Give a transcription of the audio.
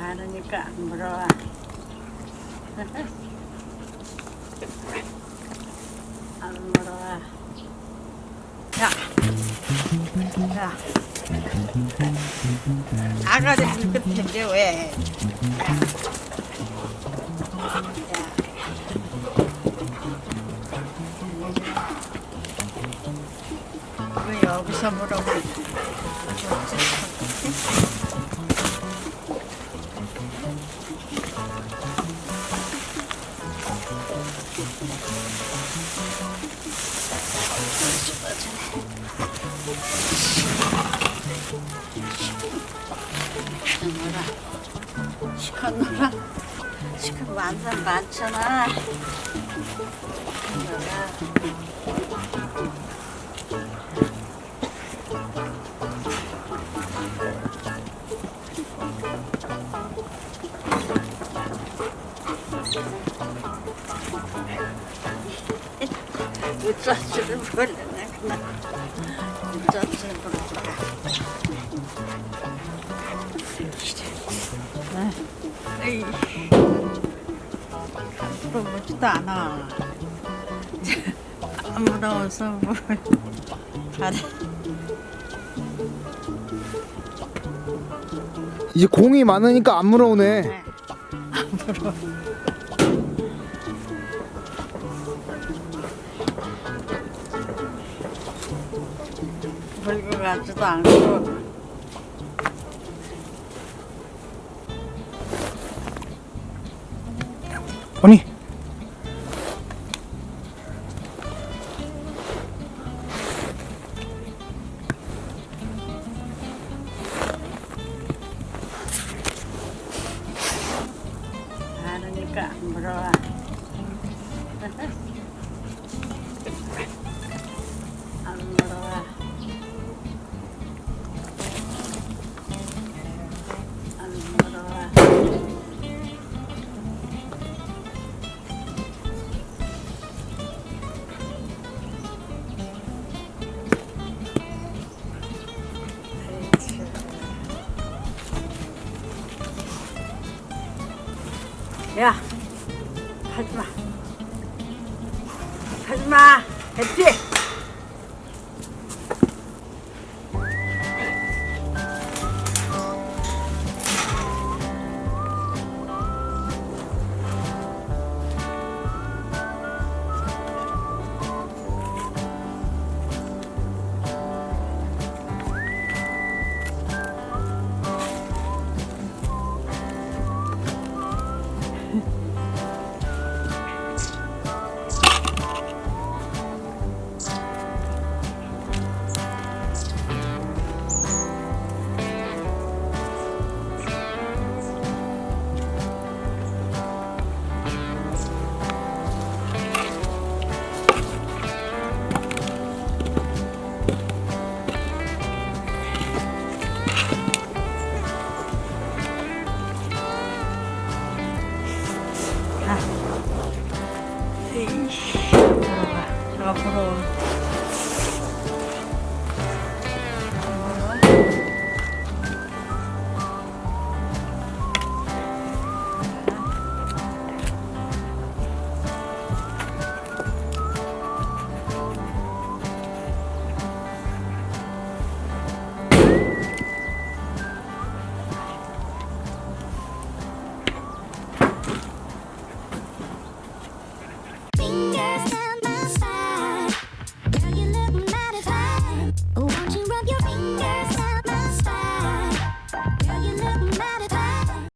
많으니까 안 물어와. 안 물어와. 야, 야, 아가리 불급인데 왜? 왜 여기서 물어봐? 시커노라 시커 완전 많잖아. 우짜줄을 벌려내 그만. 우짜줄을 벌려내. 에이, 물어보지도 않아. 안 물어서 뭘 잘해. 이제 공이 많으니까 안 물어오네. 네. 안 물어. 물고 가지도 않고. 아니 많으니까 안 물어와. 안 물어와. 안 물어와. 야, 하지마. 하지마. 됐지? 에이씨, 저거 부러워.